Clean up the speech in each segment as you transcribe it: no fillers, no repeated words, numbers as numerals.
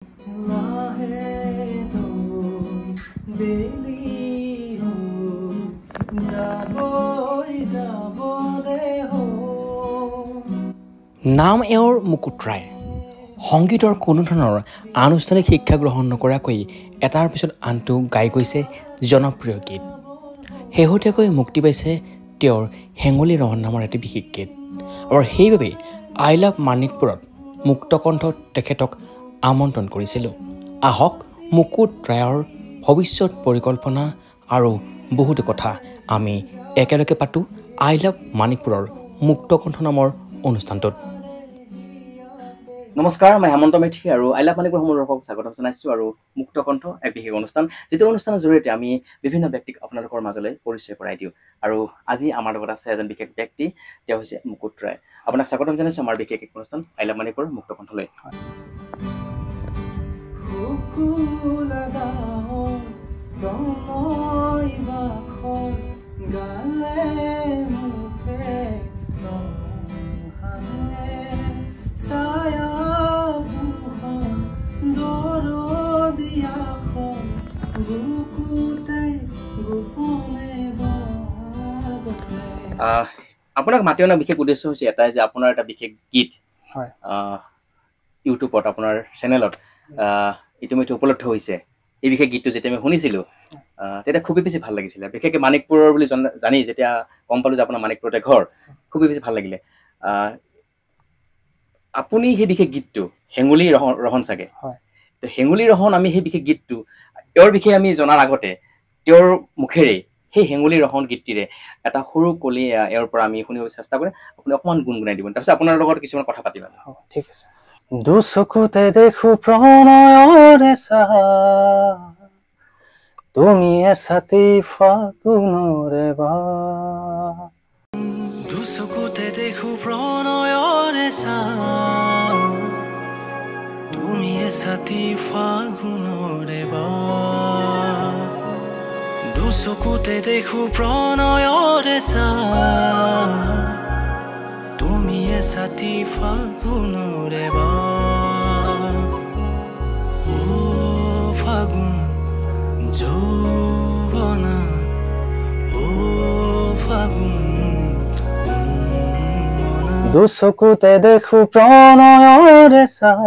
নাম এওঁৰ মুকুট ৰায় সংগীতৰ কোনো ধৰণৰ আনুষ্ঠানিক শিক্ষা গ্ৰহণ নকৰাকৈ এটাৰ পিছত আনটো গাই গৈছে জনপ্ৰিয় গীত। শেহতীয়াকৈ মুক্তি পাইছে তেওঁৰ হেঙুলী ৰহন নামৰ এটি বিশেষ গীত আৰু সেইবাবে আই লাভ মানিকপুৰত মুক্তকণ্ঠ তেখেতক আমন্ত্ৰণ কৰিছিলোঁ। আহক মুকুট ৰায়ৰ ভৱিষ্যত পৰিকল্পনা আৰু বহুতো কথা আমি একেলগে পাতোঁ আই লাভ মানিকপুৰৰ মুক্তকণ্ঠ নামৰ অনুষ্ঠানটোত। নমস্কাৰ, মই হেমন্ত মেথি আৰু আই লাভ মানিকপুৰ সমূহ দৰ্শকক স্বাগতম জনাইছোঁ আৰু মুক্তকণ্ঠ এক বিশেষ অনুষ্ঠান, যিটো অনুষ্ঠানৰ জৰিয়তে আমি বিভিন্ন ব্যক্তিক আপোনালোকৰ মাজলৈ পৰিচয় কৰাই দিওঁ। আৰু আজি আমাৰ লগত আছে এজন বিশেষ ব্যক্তি, তেওঁ হৈছে মুকুট ৰায়। আপোনাক স্বাগতম জনাইছোঁ আমাৰ বিশেষ এক অনুষ্ঠান আই লাভ মানিকপুৰ মুক্তকণ্ঠলৈ। আপোনাক মাতি অনা বিশেষ উদ্দেশ্য হৈছে এটাই যে আপোনাৰ এটা বিশেষ গীত ইউটিউবত আপোনাৰ চেনেলত ইতিমধ্যে উপলব্ধ হৈছে। এই বিশেষ গীতটো যেতিয়া আমি শুনিছিলোঁ তেতিয়া খুবেই বেছি ভাল লাগিছিলে। বিশেষকৈ মানিকপুৰৰ বুলি জানি যেতিয়া গম পালোঁ যে আপোনাৰ মানিকপুৰতে ঘৰ, খুবেই বেছি ভাল লাগিলে। আপুনি সেই বিশেষ গীতটো হেঙুলী ৰহন চাগে, তো হেঙুলী ৰহন আমি সেই বিশেষ গীতটো তেওঁৰ বিষয়ে আমি জনাৰ আগতে তেওঁৰ মুখেৰে সেই হেঙুলী ৰহন গীতটিৰে এটা সৰু কলি এওঁৰ পৰা আমি শুনিব চেষ্টা কৰিম। আপুনি অকণমান গুণগুণাই দিব, তাৰপিছত আপোনাৰ লগত কিছুমান কথা পাতিম। ঠিক আছে। দুচকুতে দেখো প্ৰণয়ৰে ছাঁ, তুমি এছাতি ফাগুণৰে বাঁ। দুচকুতে দেখো প্ৰণয়ৰে ছাঁ, তুমি এছাতি ফাগুণৰে বাঁ। দুচকুতে দেখো প্ৰণয়ৰে ছাঁ, তুমি এছাতি ফাগুণৰে বাঁ। ও ফাগুণ যৌৱনা, ও ফাগুণ দুচকুতে দেখো প্ৰণয়ৰে ছাঁ,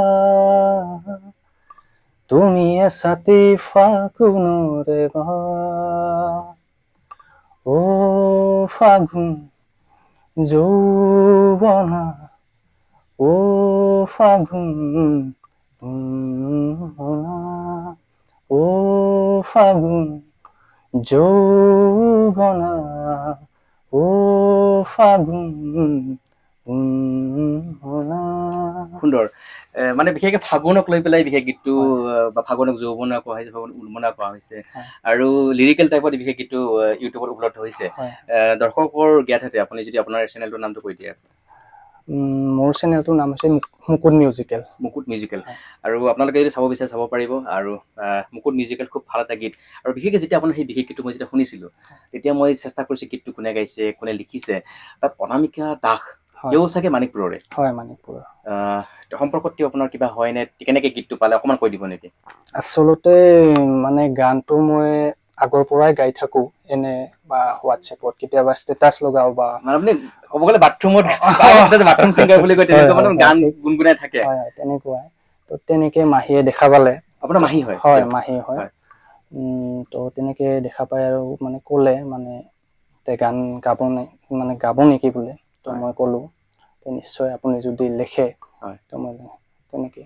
তুমি এছাতি ফাগুণৰে বাঁ। ও ফাগুণ যৌৱনা, ও ফাগুণ ও ফাগুণ যৌৱনা, ও ফাগুণ। সুন্দৰ। মানে বিশেষকৈ ফাগুণক লৈ পেলাই বিশেষ গীতটো বা ফাগুণক যৌৱনা কোৱা হৈছে, ফাগুণ উন্মনা কোৱা হৈছে আৰু লিৰিকেল টাইপত বিশেষ গীতটো ইউটিউবত উপলব্ধ হৈছে। দৰ্শকৰ জ্ঞাততে আপুনি যদি আপোনাৰ চেনেলটোৰ নামটো কৈ দিয়ে। মোৰ চেনেলটোৰ নাম হৈছে মুকুট মিউজিকেল। মুকুট মিউজিকেল। আৰু আপোনালোকে যদি চাব বিচাৰে চাব পাৰিব। আৰু মুকুট মিউজিকেল খুব ভাল এটা গীত। আৰু বিশেষকৈ যেতিয়া আপোনাৰ সেই বিশেষ গীতটো মই যেতিয়া শুনিছিলোঁ, তেতিয়া মই চেষ্টা কৰিছোঁ গীতটো কোনে গাইছে, কোনে লিখিছে। তাত অনামিকা দাস, তেওঁ চাগে মানিকপুৰৰে। হয়, মানিকপুৰৰ। সম্পৰ্কত আপোনাৰ কিবা হয় নে, কেনেকৈ গীতটো পালে অকণমান কৈ দিব নেকি? আচলতে মানে গানটো মই আগৰ পৰাই গাই থাকোঁ, এনে বা হোৱাটছএপত কেতিয়াবা ষ্টেটাছ লগাওঁ বা মানে আপুনি ক'ব গ'লে বাথৰুমত বাথৰুম ছিংগাৰ বুলি কয়, তেনেকুৱা মানে গান গুণগুণাই থাকে। হয়, তেনেকুৱাই। তো তেনেকে মাহীয়ে দেখা পালে। আপোনাৰ মাহী হয়? হয়, মাহী হয়। তো তেনেকে দেখা পাই আৰু মানে ক'লে মানে গান গাব নেকি বোলে। তো মই ক'লোঁ নিশ্চয় আপুনি যদি লিখে, তো মই তেনেকে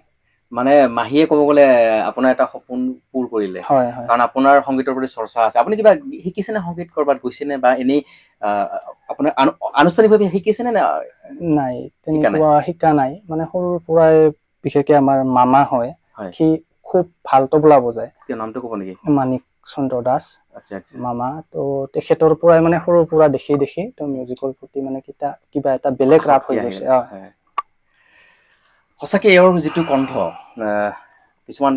মানে মাহীয়ে ক'ব গ'লে আপোনাৰ এটা সপোন পূৰ কৰিলে। কাৰণ আপোনাৰ সংগীতৰ প্ৰতি চৰ্চা আছে। আপুনি কিবা শিকিছেনে সংগীত, ক'ৰবাত গৈছেনে বা এনেই আপোনাৰ আনুষ্ঠানিকভাৱে শিকিছেনে? নাই, তেনেকুৱা শিকা নাই। মানে সৰুৰ পৰাই বিশেষকৈ আমাৰ মামা হয়, সি খুব ভাল তবলা বজায়। নামটো ক'ব নেকি? মানিক চন্দ্ৰ দাস মামা। তো তেখেতৰ পৰাই মানে সৰুৰ পৰা দেখি দেখি তো মিউজিকৰ প্ৰতি মানে কিবা এটা বেলেগ ৰাপ হৈ গৈছে। সঁচাকৈ এওঁৰ যিটো কণ্ঠ, কিছুমান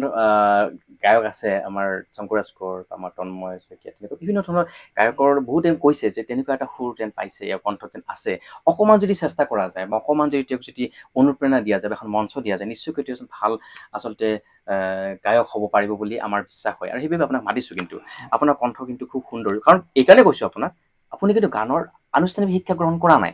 গায়ক আছে আমাৰ শংকুৰাজ কোঁৱৰ আমাৰ তন্ময় শইকীয়া তেনেকুৱা বিভিন্ন ধৰণৰ গায়কৰ বহুতে কৈছে যে তেনেকুৱা এটা সুৰ যেন পাইছে ইয়াৰ কণ্ঠ যেন আছে অকণমান যদি চেষ্টা কৰা যায় বা অকণমান যদি তেওঁক যদি অনুপ্ৰেৰণা দিয়া যায় বা এখন মঞ্চ দিয়া যায় নিশ্চয়কৈ তেওঁ এজন ভাল আচলতে গায়ক হ'ব পাৰিব বুলি আমাৰ বিশ্বাস হয় আৰু সেইবাবে আপোনাক মাতিছোঁ কিন্তু আপোনাৰ কণ্ঠ কিন্তু খুব সুন্দৰ কাৰণ এইকাৰণে কৈছোঁ আপোনাক আপুনি কিন্তু গানৰ আনুষ্ঠানিক শিক্ষা গ্ৰহণ কৰা নাই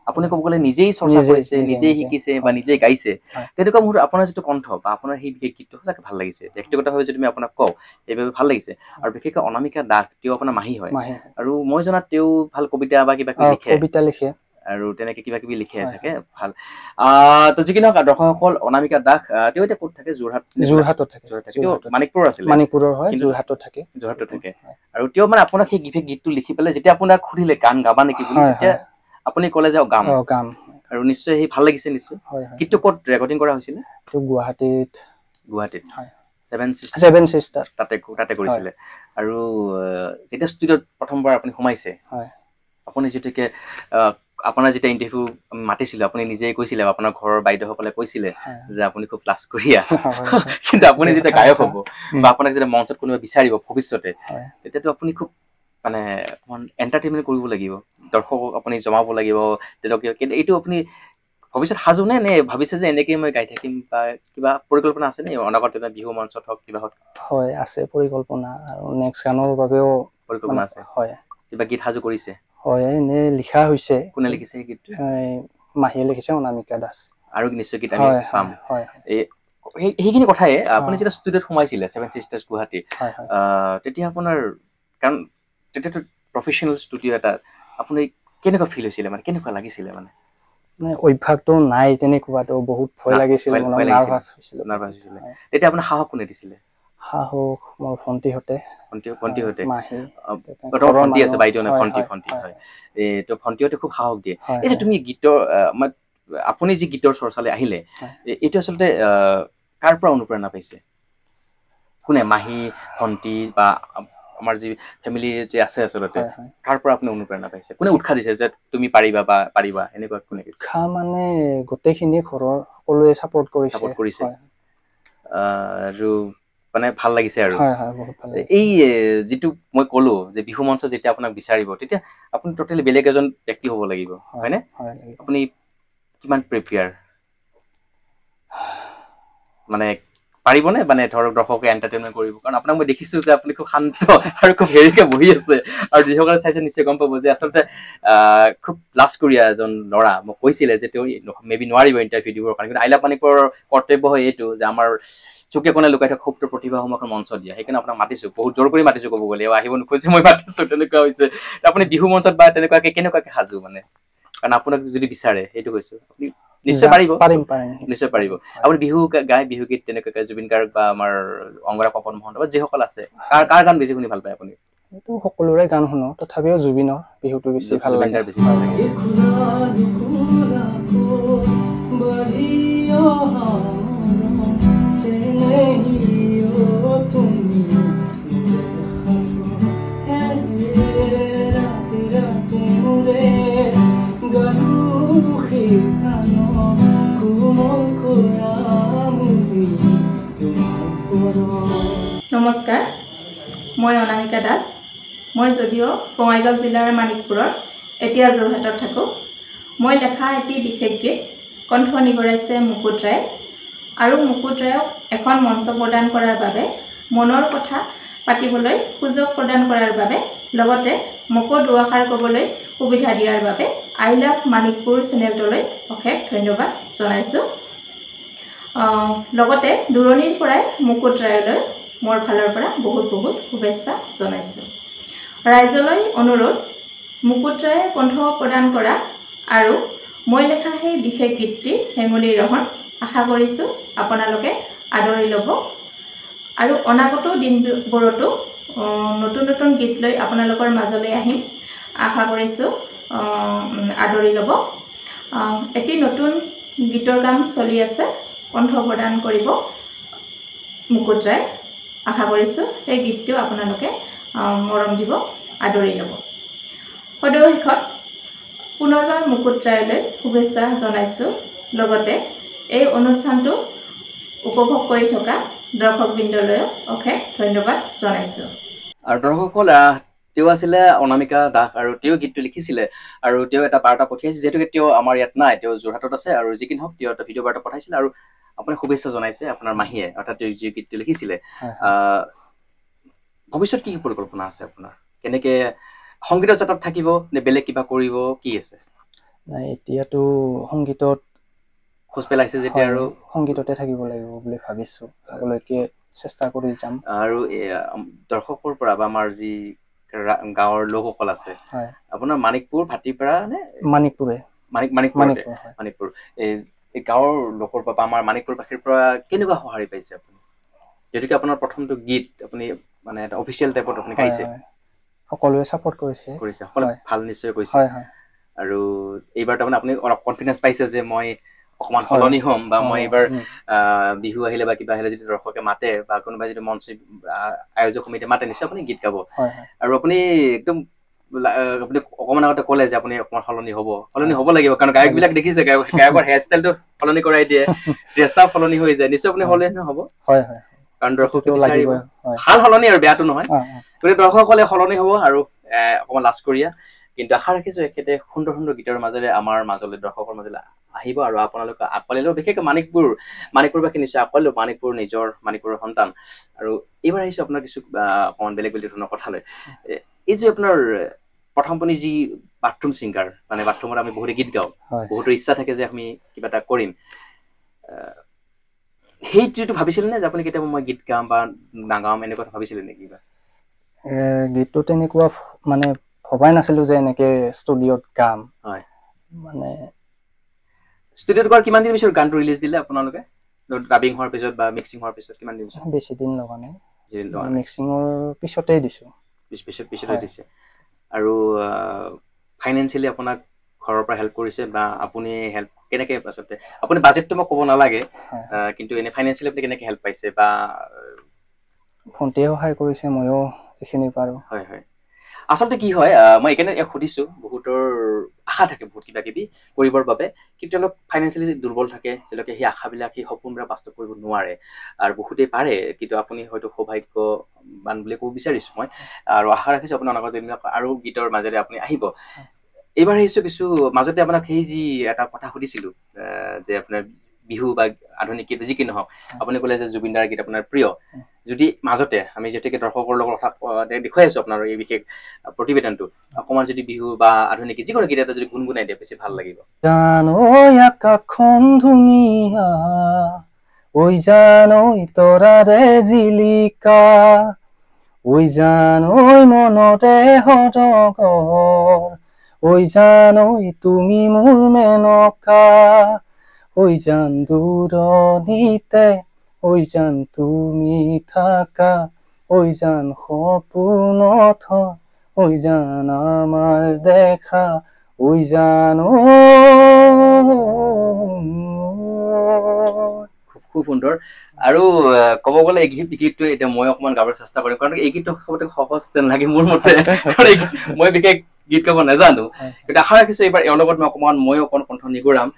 আপুনি ক'ব গ'লে নিজেই চৰ্চা কৰিছে নিজেই শিকিছে বা নিজেই গাইছে তেনেকুৱা মুহূৰ্তত আপোনাৰ যিটো কণ্ঠ বা আপোনাৰ সেই বিশেষ গীতটো সঁচাকৈ ভাল লাগিছে ব্যক্তিগতভাৱে যদি মই আপোনাক কওঁ সেইবাবে ভাল লাগিছে আৰু বিশেষকৈ অনামিকা দাস তেওঁ আপোনাৰ মাহী হয় আৰু মই জনাত তেওঁ ভাল কবিতা বা কিবা কিবি লিখে আৰু তেনেকে কিবা কিবি লিখে থাকে ভাল তো যি কি নহওক দৰ্শকসকল অনামিকা দাস তেওঁ এতিয়া ক'ত থাকে যোৰহাটত থাকে মানিকপুৰ আছিলে মানিকপুৰৰ হয় যোৰহাটত থাকে আৰু তেওঁ মানে আপোনাক সেই গীতটো লিখি পেলাই যেতিয়া আপোনাক সুধিলে গান গাবা নেকি বুলি তেতিয়া আপুনি ক'লে যে গাম আৰু নিশ্চয় সেই ভাল লাগিছে নিশ্চয় গীতটো ক'ত ৰেকৰ্ডিং কৰা হৈছিলে গুৱাহাটীত ছেভেন চিষ্টাৰ তাতে কৰিছিলে আৰু যেতিয়া ষ্টুডিঅ'ত প্ৰথমবাৰ আপুনি সোমাইছে আপুনি যেতিয়াকে আপোনাৰ যেতিয়া ইণ্টাৰভিউ মাতিছিলে আপুনি নিজেই কৈছিলে আপোনাৰ ঘৰৰ বাইদেউসকলে কৈছিলে যে আপুনি খুব লাজ কৰিয়া কিন্তু আপুনি যেতিয়া গায়ক হ'ব বা আপোনাক যেতিয়া মঞ্চত কোনোবাই বিচাৰিব ভৱিষ্যতে তেতিয়াতো আপুনি খুব মানে এণ্টাৰটেইনমেণ্ট কৰিব লাগিব দৰ্শকক আপুনি জমাব লাগিব তেওঁলোকে এইটো আপুনি ভৱিষ্যত সাজু নে ভাবিছে যে এনেকৈ মই গাই থাকিম বা কিবা পৰিকল্পনা আছে নে অনাগত দিনত বিহু মঞ্চত হওক কিবা হওক হয় আছে পৰিকল্পনা আৰু নেক্সট গানৰ বাবেও পৰিকল্পনা আছে হয় কিবা গীত সাজু কৰিছে হয় এনে লিখা হৈছে কোনে লিখিছে এই গীতটো মাহীয়ে লিখিছে অনামিকা দাস আৰু নিশ্চয় গীত আমি পাম সেইখিনি কথাই আপুনি যেতিয়া ষ্টুডিঅ'ত সোমাইছিলে ছেভেন চিষ্টাৰ্ছ গুৱাহাটী তেতিয়া আপোনাৰ কাৰণ তেতিয়াতো প্ৰফেচনেল ষ্টুডিঅ' এটা আপুনি কেনেকুৱা ফিল হৈছিলে মানে কেনেকুৱা লাগিছিলে মানে অভ্যাসটো নাই তেনেকুৱাটো বহুত ভয় লাগিছিল নাৰ্ভাছ হৈছিল তেতিয়া আপোনাৰ সাহস কোনে দিছিলে সাহস মোৰ ভণ্টিহঁতে ভণ্টি আছে বাইদেউ নহয় ভণ্টি হয় তো ভণ্টিহঁতে খুব সাহস দিয়ে এই যে তুমি গীতৰ আপুনি যি গীতৰ চৰ্চালৈ আহিলে এইটো আচলতে কাৰ পৰা অনুপ্ৰেৰণা পাইছে কোনে মাহী ভণ্টি বা আমাৰ যি ফেমিলি যে আছে আচলতে কাৰ পৰা আপুনি অনুপ্ৰেৰণা পাইছে কোনে উৎসাহ দিছে যে তুমি পাৰিবা বা পাৰিবা এনেকুৱা কোনে উৎসাহ মানে গোটেইখিনি ঘৰৰ সকলোৱে ছাপোৰ্ট কৰিছে আৰু মানে ভাল লাগিছে আৰু এই যিটো মই ক'লো যে বিহু মঞ্চ যেতিয়া আপোনাক বিচাৰিব তেতিয়া আপুনি টোটেলি বেলেগ এজন ব্যক্তি হ'ব লাগিব হয়নে আপুনি কিমান প্ৰিপেয়াৰ মানে পাৰিবনে মানে ধৰক দৰ্শকে এণ্টাৰটেইনমেণ্ট কৰিব কাৰণ আপোনাক মই দেখিছোঁ যে আপুনি খুব শান্ত আৰু খুব হেৰিকে বহি আছে আৰু যিসকলে চাইছে নিশ্চয় গম পাব যে আচলতে খুব লাজকৰীয়া এজন ল'ৰা মোক কৈছিলে যে তেওঁ মেবি নোৱাৰিব ইণ্টাৰভিউ দিবৰ কাৰণে কিন্তু আই লাভ মানিকপুৰৰ কৰ্তব্য হয় এইটো যে আমাৰ চুকে কোণে লুকাই থকা সুপ্ত প্ৰতিভাসমূহক মঞ্চ দিয়া সেইকাৰণে আপোনাক মাতিছোঁ বহুত জোৰ কৰি মাতিছোঁ ক'ব গ'লে আহিব নোখোজে মই মাতিছোঁ তেনেকুৱা হৈছে আপুনি বিহু মঞ্চত বা কেনেকুৱাকে সাজু মানে কাৰণ আপোনাক যদি বিচাৰে সেইটো কৈছোঁ আপুনি নিশ্চয় পাৰিব নিশ্চয় পাৰিব আপুনি বিহু গাই বিহু গীত তেনেকুৱাকে জুবিন গাৰ্গ বা আমাৰ অংগৰাগ পাপন মহন্ত বা যিসকল আছে কাৰ গান বেছি শুনি ভাল পায় আপুনি সকলোৰে গান শুনো তথাপিও জুবিনৰ বিহুটো বেছি ভাল লাগে নমস্কাৰ মই অনামিকা দাস মই যদিও বঙাইগাঁও জিলাৰ মানিকপুৰৰ এতিয়া যোৰহাটত থাকোঁ মই লেখা এটি বিশেষ গীত কণ্ঠ নিগৰাইছে মুকুট ৰায় আৰু মুকুট ৰায়ক এখন মঞ্চ প্ৰদান কৰাৰ বাবে মনৰ কথা পাতিবলৈ সুযোগ প্ৰদান কৰাৰ বাবে লগতে মোকো দুআষাৰ ক'বলৈ সুবিধা দিয়াৰ বাবে আই লাভ মানিকপুৰ চেনেলটোলৈ অশেষ ধন্যবাদ জনাইছোঁ লগতে দূৰণিৰ পৰাই মুকুট ৰায়লৈ মোৰ ফালৰ পৰা বহুত বহুত শুভেচ্ছা জনাইছোঁ ৰাইজলৈ অনুৰোধ মুকুট ৰায়ে কণ্ঠ প্ৰদান কৰা আৰু মই লেখা সেই বিশেষ গীতটি হেঙুলি ৰহণ আশা কৰিছোঁ আপোনালোকে আদৰি ল'ব আৰু অনাগত দিনবোৰতো নতুন নতুন গীত লৈ আপোনালোকৰ মাজলৈ আহিম আশা কৰিছোঁ আদৰি ল'ব এটি নতুন গীতৰ কাম চলি আছে কণ্ঠ প্ৰদান কৰিব মুকুট ৰায় আশা কৰিছোঁ সেই গীতটিও আপোনালোকে মৰম দিব আদৰি ল'ব সদশেষত পুনৰবাৰ মুকুট ৰায়লৈ শুভেচ্ছা জনাইছোঁ লগতে এই অনুষ্ঠানটো উপভোগ কৰি থকা দৰ্শকবৃন্দলৈ অশেষ ধন্যবাদ জনাইছোঁ। আৰু দৰ্শকসকল তেওঁ আছিলে অনামিকা দাস আৰু তেওঁ গীতটো লিখিছিলে আৰু তেওঁ এটা বাৰ্তা পঠিয়াইছে যিহেতুকে তেওঁ আমাৰ ইয়াত নাই, তেওঁ যোৰহাটত আছে আৰু যি কি নহওক তেওঁ এটা ভিডিঅ' বাৰ্তা পঠাইছিলে আৰু আপুনি শুভেচ্ছা জনাইছে আপোনাৰ মাহীয়ে অৰ্থাৎ তেওঁ যি গীতটো লিখিছিলে। ভৱিষ্যত কি পৰিকল্পনা আছে আপোনাৰ? কেনেকে সংগীতৰ যাত্ৰাত থাকিব নে বেলেগ কিবা কৰিব, কি আছে? নাই এতিয়াতো সংগীতত খোজ পেলাইছে যেতিয়া আৰু সংগীততে থাকিব লাগিব বুলি ভাবিছো, আগলৈকে চেষ্টা কৰি যাম। আৰু দৰ্শকৰ পৰা বা আমাৰ যি গাঁৱৰ লোকসকল আছে আপোনাৰ মানিকপুৰ ভাটিপাৰা নে মানিকপুৰ এই গাঁৱৰ লোকৰ পৰা আমাৰ মানিকপুৰবাসীৰ পৰা কেনেকুৱা সঁহাৰি পাইছে আপুনি? যিহেতুকে আপোনাৰ প্ৰথমটো গীত আপুনি মানে এটা অফিচিয়েল টাইপত আপুনি গাইছে, সকলোৱে সাপোৰ্ট কৰিছে, সকলোৱে ভাল নিশ্চয় কৰিছে। আৰু এইবাৰ তাৰমানে আপুনি অলপ কনফিডেন্স পাইছে যে মই অকমান সলনি হ'ম বা মই এইবাৰ বিহু আহিলে বা কিবা আহিলে যদি দৰ্শকে মাতে বা কোনোবাই যদি মঞ্চ আয়োজক সমিতিয়ে মাতে নিশ্চয় আপুনি গীত গাব। আৰু আপুনি একদম আপুনি অকমান আগতে ক'লে যে আপুনি অকমান সলনি হ'ব লাগিব, কাৰণ গায়ক বিলাক দেখিছে গায়কৰ হেয়াৰ ষ্টাইলটো সলনি কৰাই দিয়ে, ড্ৰেছ আপ সলনি হৈ যায়, নিশ্চয় আপুনি সলনি হ'ব। কাৰণ দৰ্শকে বিচাৰিব ভাল সলনি আৰু বেয়াটো নহয়। গতিকে দৰ্শকসকলে সলনি হ'ব আৰু অকমান লাজকৰীয়া, কিন্তু আশা ৰাখিছো এখেতে সুন্দৰ সুন্দৰ গীতৰ মাজেৰে আমাৰ মাজলৈ দৰ্শকৰ মাজলৈ আহিব আৰু আপোনালোকে আকোৱালিলেও, বিশেষকৈ মানিকপুৰবাসী নিশ্চয় আকোৱালিলেও, মানিকপুৰৰ সন্তান। আৰু এইবাৰ আহিছো আপোনাৰ কিছু অকমান বেলেগ ধৰণৰ কথালৈ। এই যে আপোনাৰ প্ৰথম আপুনি যি বাথৰুম ছিংগাৰ, মানে বাথৰুমত আমি বহুতে গীত গাওঁ, বহুতৰ ইচ্ছা থাকে যে আমি কিবা এটা কৰিম, সেই যিটো ভাবিছিলে নে যে আপুনি কেতিয়াবা মই গীত গাম বা নাগাম এনেকুৱা ভাবিছিলে নেকি? গীতটো তেনেকুৱা মানে ভবাই নাছিলো যে এনেকে ষ্টুডিঅ'ত গাম। মানে ষ্টুডিঅ'ত গোৱাৰ কিমান দিন পিছত গানটো ৰিলিজ দিলে আপোনালোকে? ডাবিং হোৱাৰ পিছত বা মিক্সিং হোৱাৰ পিছত কিমান দিন পিছত? বেছি দিন লগা নাই, মিক্সিঙৰ পিছতেই দিছো। পিছতে দিছে। আৰু ফাইনেন্সিয়েলি আপোনাক ঘৰৰ পৰা হেল্প কৰিছে বা আপুনি হেল্প কেনেকে? আচলতে আপুনি বাজেটটো মোক ক'ব নালাগে, কিন্তু এনে ফাইনেন্সিয়েলি আপুনি কেনেকে হেল্প পাইছে বা? ভণ্টিয়ে সহায় কৰিছে, ময়ো যিখিনি পাৰো। আচলতে কি হয়, মই এইকাৰণে সুধিছো, বহুতৰ আশা থাকে বহুত কিবা কিবি কৰিবৰ বাবে, কিন্তু তেওঁলোক ফাইনেন্সিয়েলি দুৰ্বল থাকে, তেওঁলোকে সেই আশাবিলাক সেই সপোনবিলাক বাস্তৱ কৰিব নোৱাৰে। আৰু বহুতেই পাৰে, কিন্তু আপুনি হয়তো সৌভাগ্যৱান বুলি ক'ব বিচাৰিছো মই। আৰু আশা ৰাখিছো আপোনাৰ অনাগত দিনবিলাক আৰু গীতৰ মাজেৰে আপুনি আহিব। এইবাৰ আহিছো কিছু মাজতে আপোনাক সেই যি এটা কথা সুধিছিলো যে আপোনাৰ বিহু বা আধুনিক গীত যি কি নহওক, আপুনি ক'লে যে জুবিন দাৰ গীত আপোনাৰ প্ৰিয়। যদি মাজতে আমি যিহেতুকে দৰ্শকৰ লগত কথা দেখুৱাই আছো আপোনাৰ এই বিশেষ প্ৰতিবেদনটো, অকমান যদি বিহু বা আধুনিক যিকোনো গীত এটা যদি গুণগুণাই দিয়ে বেছি ভাল লাগিব। আকাশখন ধুনীয়া, ঐ জান ঐ তৰাৰে জিলিকা, ঐ জান ঐ মনতে সৰগৰ, ঐ জান ঐ তুমি মোৰ মেনকা, ঐ জান দূৰণিতে, ঐ জান তুমি থাকা, ঐ জান সপোনত, ঐ জান আমাৰ দেখা, ঐ জান। খুব সুন্দৰ। আৰু ক'ব গ'লে এই গীতটো এতিয়া মই অকমান গাবলৈ চেষ্টা কৰিম, কাৰণ এই গীতটো সবতে সহজ যেন লাগে মোৰ মতে, মই বিশেষ গীত গাব নাজানো, কিন্তু আশা ৰাখিছো এইবাৰ এওঁৰ লগত ময়ো অকণ কণ্ঠ নিগৰাম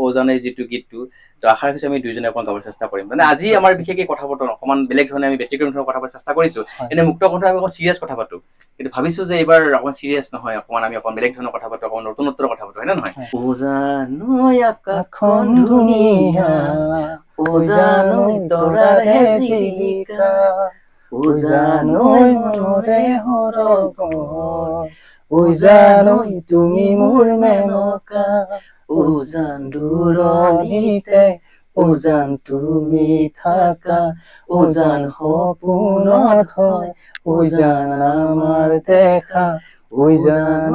ওজানে যিটো গীতটো। তো আশা ৰাখিছো আমি দুইজনে অকণ গাবলৈ চেষ্টা কৰিম। মানে আজি আমাৰ বিশেষকৈ কথা বতৰা অকমান বেলেগ ধৰণে আমি ব্যক্তিগত ধৰণে কথা পাতিব চেষ্টা কৰিছো, এনে মুক্ত কণ্ঠ আমি অকণ চিৰিয়াছ কথা পাতো, কিন্তু ভাবিছো যে এইবাৰ অকমান চিৰিয়াছ নহয়, অকমান আমি অকণ বেলেগ ধৰণৰ কথা পাতো, অকণ নতুনত্বৰ কথা পাতো, হয় নে নহয়? ওজানো আকাশখন ধুনীয়া, ওজান ঐ তৰাৰে জিলিকা, ওজান ঐ মনৰে সৰগৰ, ওজান ঐ তুমি মোৰ মেনকা, ওজান দূৰণিতে, ওজান তুমি থাকা, ওজান সপোনত হয়, ওজান আমাৰ দেখা, ওজান।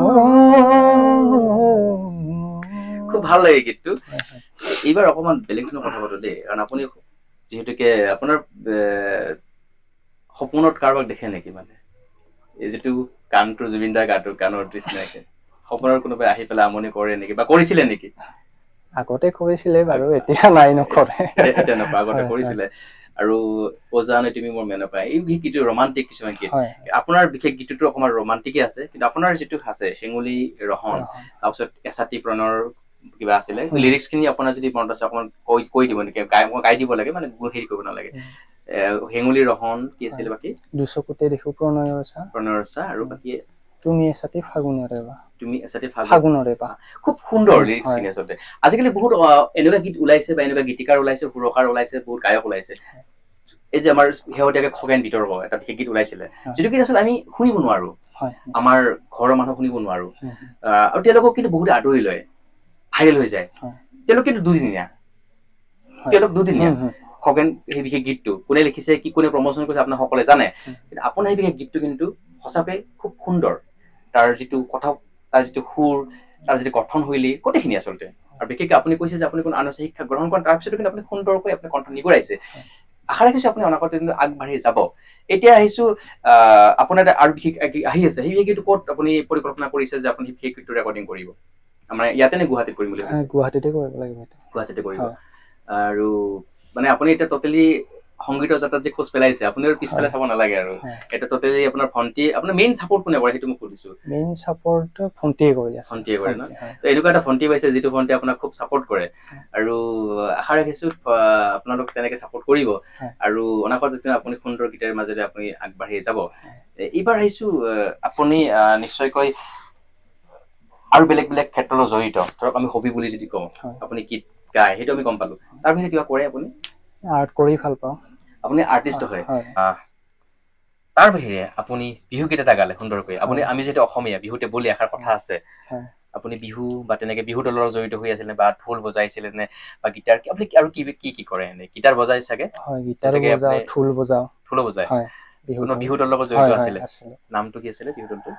খুব ভাল লাগে গীতটো। এইবাৰ অকমান বেলেগ ধৰণৰ কথা পাতো দেই, কাৰণ আপুনি যিহেতুকে আপোনাৰ সপোনত কাৰোবাক দেখে নেকি? মানে এই যিটো গানটো জুবিন দাৰ গানৰ নিচিনাকে সপোনৰ কোনোবাই আহি পেলাই আমনি কৰে নেকি বা কৰিছিলে নেকি? আগতে কৰিছিলে বাৰু, এতিয়া নাই, নকৰে। এতিয়া নকৰে, আগতে কৰিছিলে। আৰু ওজানে তুমি মোৰ মেনকা, এই গীতটো ৰোমান্টিক কিছুমান গীত। আপোনাৰ বিশেষ গীতটো অকমান ৰোমান্টিকে আছে, কিন্তু আপোনাৰ যিটো আছে হেঙুলি ৰহন, তাৰপিছত এছাতি প্ৰণৰ কিবা আছিলে, লিৰিক্স খিনি আপোনাৰ যদি মনত আছে অকমান কৈ দিব নেকি? গাই দিব লাগে, মানে হেৰি কৰিব নালাগে। হেঙুলি ৰহন কি আছিল বাকি দুচকুতে দেখো প্ৰণয়ৰ ৰছা আৰু বাকি তুমি এছাতি ফাগুনৰে বা তুমি এছাতি ফাগুনৰে বা খুব সুন্দৰ লিৰিক্স খিনি আচলতে আজিকালি বহুত এনেকুৱা গীত ওলাইছে বা এনেকুৱা গীতিকাৰ ওলাইছে সুৰকাৰ ওলাইছে বহুত গায়ক ওলাইছে এই যে আমাৰ শেহতীয়াকে খগেন বিতৰ্ক এটা বিশেষ গীত ওলাইছিলে যিটো গীত আচলতে আমি শুনিব নোৱাৰো আমাৰ ঘৰৰ মানুহ শুনিব নোৱাৰো আৰু তেওঁলোকক কিন্তু বহুত আদৰি লয় ভাইৰেল হৈ যায় তেওঁলোক কিন্তু দুদিনীয়া খগেন সেই বিশেষ গীতটো কোনে লিখিছে কি কোনে প্ৰমোচন কৰিছে আপোনাৰ সকলোৱে জানে কিন্তু আপোনাৰ সেই বিশেষ গীতটো কিন্তু সঁচাকৈ খুব সুন্দৰ তাৰ যিটো কথা তাৰ যিটো সুৰ তাৰ যিটো গঠনশৈলী গোটেইখিনি আচলতে আৰু বিশেষকৈ আপুনি কৈছে যে আপুনি কোনো আনুষ্ঠানিক শিক্ষা গ্ৰহণ কৰে তাৰপিছতো কিন্তু আপুনি সুন্দৰকৈ আপুনি কণ্ঠ নিগৰাইছে আশা ৰাখিছো আপুনি অনাগত দিনত আগবাঢ়ি যাব এতিয়া আহিছো আপোনাৰ আৰু বিশেষ আহি আছে সেই বিশেষ গীতটো ক'ত আপুনি পৰিকল্পনা কৰিছে যে আপুনি সেই গীতটো ৰেকৰ্ডিং কৰিব আমাৰ ইয়াতে নে গুৱাহাটীত কৰিম বুলি ভাবিছে গুৱাহাটীতে কৰিব লাগিব গুৱাহাটীতে কৰিব আৰু মানে আপুনি এতিয়া টোটেলি সংগীতৰ যাত্ৰাত যে খোজ পেলাইছে আপুনি আৰু পিছফালে চাব নালাগে আৰু এটা টোটেলি আপোনাৰ ভণ্টি আপোনাৰ মেইন ছাপোৰ্ট কোনে কৰে সেইটো মই সুধিছো মেইন ছাপোৰ্ট ভণ্টিয়ে কৰি আছে ভণ্টিয়ে কৰে ন তো এনেকুৱা এটা ভণ্টি পাইছে যিটো ভণ্টি আপোনাক খুব ছাপোৰ্ট কৰে আৰু আশা ৰাখিছো আপোনালোক তেনেকে ছাপোৰ্ট কৰিব আৰু অনাগত দিনত আপুনি সুন্দৰ গীতৰ মাজেৰে আপুনি আগবাঢ়ি যাব এইবাৰ আহিছো আপুনি নিশ্চয়কৈ আৰু বেলেগ বেলেগ ক্ষেত্ৰত জড়িত ধৰক আমি হবি বুলি যদি কওঁ আপুনি গীত গায় সেইটো আমি গম পালো তাৰ ভিতৰত কিবা কৰে আপুনি আৰ্ট কৰি ভাল পাওঁ আপুনি আৰ্টিষ্ট হয় তাৰ বাহিৰে আপুনি বিহু গীত এটা গালে সুন্দৰকৈ আপুনি আমি যিহেতু অসমীয়া বিহুতে বুলি এষাৰ কথা আছে আপুনি বিহু বা তেনেকে বিহু দলৰ জড়িত হৈ আছিলে বা ঢোল বজাইছিলে নে বা গিটাৰ আপুনি আৰু কি কৰে এনে গিটাৰ বজাই চাগে গিটাৰ বজাও ঢোল বজাই বিহু দলৰ লগত জড়িত আছিলে নামটো কি আছিলে বিহু দলটো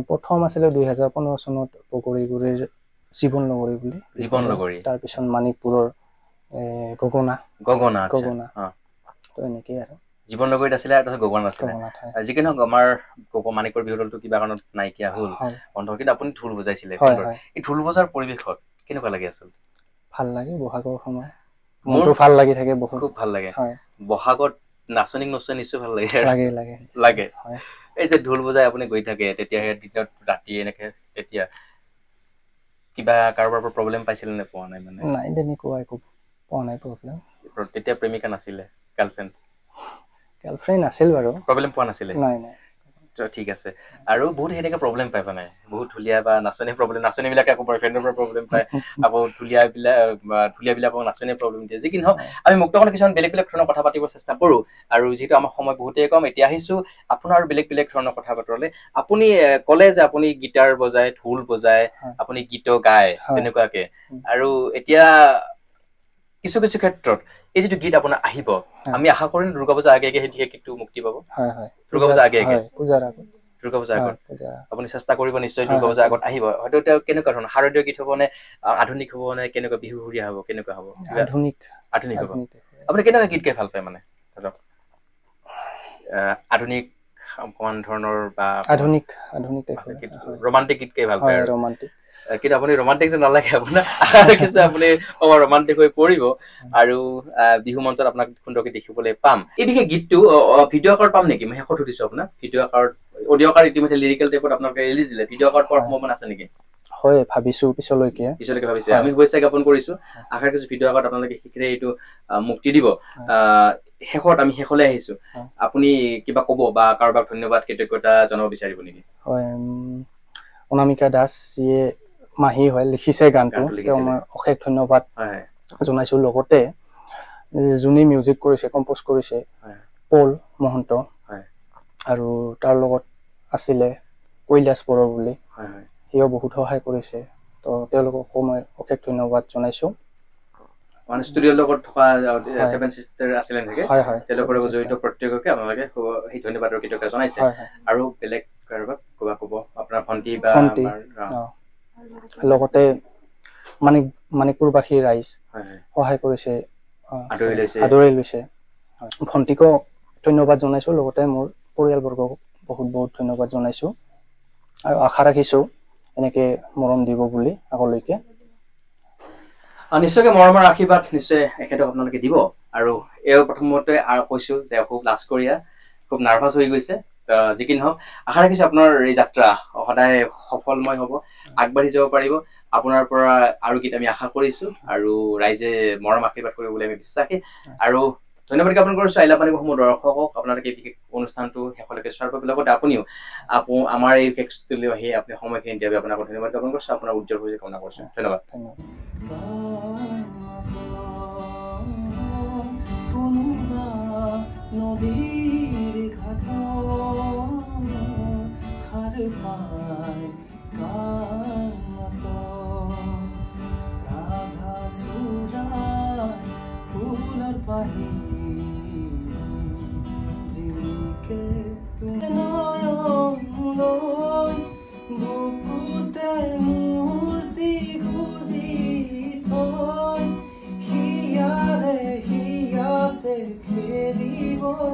প্ৰথম আছিলে 2015 চনত বগৰীগুৰিৰ জীৱন নগৰী বুলি জীৱন নগৰী তাৰপিছত মানিকপুৰৰ গগনা তো এনেকেই আৰু জীৱন নগৰীত আছিলে আৰু গগনা আছিলে যিকি নহওক আমাৰ মানিকপুৰ বিহু দলটো কিবা কাৰণত নাইকিয়া হ'ল বন্ধ কিন্তু আপুনি ঢোল বজাইছিলে এই ঢোল বজাৰ পৰিৱেশত কেনেকুৱা লাগে আচলতে ভাল লাগে বহাগৰ সময় মনটো ভাল লাগি থাকে বহুত খুব ভাল লাগে বহাগত নাচনী নিশ্চয় ভাল লাগে লাগে এই যে ঢোল বজাই আপুনি গৈ থাকে তেতিয়া সেই দিনত ৰাতি এনেকে তেতিয়া কিবা কাৰোবাৰ পৰা প্ৰব্লেম পাইছিল নে পোৱা নাই মানে নাই তেনেকুৱা একো পোৱা নাই প্ৰব্লেম তেতিয়া প্ৰেমিকা নাছিলে গাৰ্লফ্ৰেণ্ড আছিল বাৰু প্ৰব্লেম পোৱা নাছিলে নাই ঠিক আছে আৰু বহুত সেনেকে প্ৰব্লেম পায় মানে বহুত ঢুলীয়া বা নাচনী বিলাকে আকৌ বয়ফ্ৰেণ্ডৰ পৰা প্ৰব্লেম পায় আকৌ ঢুলীয়া বিলাকক নাচনীয়ে প্ৰব্লেম দিয়ে যি কি নহওক আমি মুক্তমনে কিছুমান বেলেগ বেলেগ ধৰণৰ কথা পাতিব চেষ্টা কৰো আৰু যিহেতু আমাৰ সময় বহুতেই কম এতিয়া আহিছো আপোনাৰ বেলেগ বেলেগ ধৰণৰ কথা পাতলে আপুনি ক'লে যে আপুনি গিটাৰ বজায় ঢোল বজায় আপুনি গীত গায় তেনেকুৱাকে আৰু এতিয়া কিছু কিছু ক্ষেত্ৰত এই যিটো গীত আপোনাৰ আহিব আমি আশা কৰিম দুৰ্গা পূজা আগে সেই গীতটো মুক্তি পাব দুৰ্গা পূজা আগে দুৰ্গা পূজা আগত আপুনি চেষ্টা কৰিব নিশ্চয় দুৰ্গা পূজা আগত আহিব হয়তো তেওঁ কেনেকুৱা ধৰণৰ শাৰদীয় গীত হ'ব নে আধুনিক হ'ব নে কেনেকুৱা বিহুৰীয়া হ'ব কেনেকুৱা হ'ব আধুনিক হ'ব আপুনি কেনেকুৱা গীত গাই ভাল পায় মানে ধৰক আধুনিক অকমান ধৰণৰ বা আধুনিক ৰোমান্টিক গীত গাই ভাল পায় কিন্তু আপুনি ৰোমান্টিক যে নালাগে আপোনাৰ আশা ৰাখিছো আপুনি অকমান ৰোমান্টিক হৈ পৰিব আৰু বিহু মঞ্চত আপোনাক সুন্দৰকৈ দেখিবলৈ পাম এই বিশেষ গীতটো ভিডিঅ' আকাৰত পাম নেকি মই শেষত সুধিছো আপোনাক ভিডিঅ' আকাৰত অডিঅ' আকাৰত ইতিমধ্যে লিৰিকেল টাইপত আপোনালোকে ৰিলিজ দিলে ভিডিঅ' আকাৰত পোৱাৰ সম্ভাৱনা আছে নেকি হয় ভাবিছো পিছলৈকে ভাবিছে আমি শুভেচ্ছা জ্ঞাপন কৰিছো আশা ৰাখিছো ভিডিঅ' আকাৰত আপোনালোকে শীঘ্ৰে এইটো মুক্তি দিব শেষত আমি শেষলৈ আহিছো আপুনি কিবা ক'ব বা কাৰোবাক ধন্যবাদ কৃতজ্ঞতা জনাব বিচাৰিব নেকি হয় অনামিকা দাস যিয়ে মাহী হয় লিখিছে গানটো তেওঁ মই অশেষ ধন্যবাদ জনাইছো লগতে যোনে মিউজিক কৰিছে কম্প'জ কৰিছে পল মহন্ত আৰু তাৰ লগত আছিলে কৈলাশ বড়ো বুলি সিও বহুত সহায় কৰিছে তো তেওঁলোককো মই অশেষ ধন্যবাদ জনাইছো মানে ষ্টুডিঅ'ৰ লগত থকা সেভেন চিষ্টাৰ আছিলে নেকি তেওঁলোকৰ লগত জড়িত প্ৰত্যেককে আপোনালোকে সেই ধন্যবাদৰ কৃতজ্ঞতা জনাইছে আৰু বেলেগ কাৰোবাক ক'ব আপোনাৰ ভণ্টি বা লগতে মানিকপুৰবাসী ৰাইজ সহায় কৰিছে আদৰি লৈছে ভণ্টিকো ধন্যবাদ জনাইছো লগতে মোৰ পৰিয়ালবৰ্গক বহুত বহুত ধন্যবাদ জনাইছো আৰু আশা ৰাখিছো এনেকে মৰম দিব বুলি আগলৈকে নিশ্চয়কৈ মৰমৰ আশীৰ্বাদ নিশ্চয় এখেতক আপোনালোকে দিব আৰু এই প্ৰথমতে কৈছো যে খুব লাজকৰীয়া খুব নাৰ্ভাছ হৈ গৈছে যি কি নহওক আশা ৰাখিছো আপোনাৰ এই যাত্ৰা সদায় সফলময় হ'ব আগবাঢ়ি যাব পাৰিব আপোনাৰ পৰা আৰু গীত আমি আশা কৰিছো আৰু ৰাইজে মৰম আশীৰ্বাদ কৰিব বুলি আমি বিশ্বাসী আৰু ধন্যবাদ জ্ঞাপন কৰিছোঁ আহিলা পানী সমূহ দৰ্শকক আপোনালোকে এই বিশেষ অনুষ্ঠানটো শেষলৈকে চোৱাৰ বাবে লগতে আপুনিও আমাৰ এই বিশেষ ষ্টুডিঅ আহি আপুনি সময়খিনি দিয়াৰ বাবে আপোনাক ধন্যবাদ জ্ঞাপন কৰিছোঁ আপোনাৰ উজ্জ্বল হৈ কামনা কৰিছোঁ ধন্যবাদ নদীৰ ঘাট সাৰ পাই কামত ৰাধা চূড়াই ফুলৰ পাহি জিলিকে নয়নলৈ বুকুতে মূৰ্তি গুজি থৈ হিয়াতে খেলিবৰ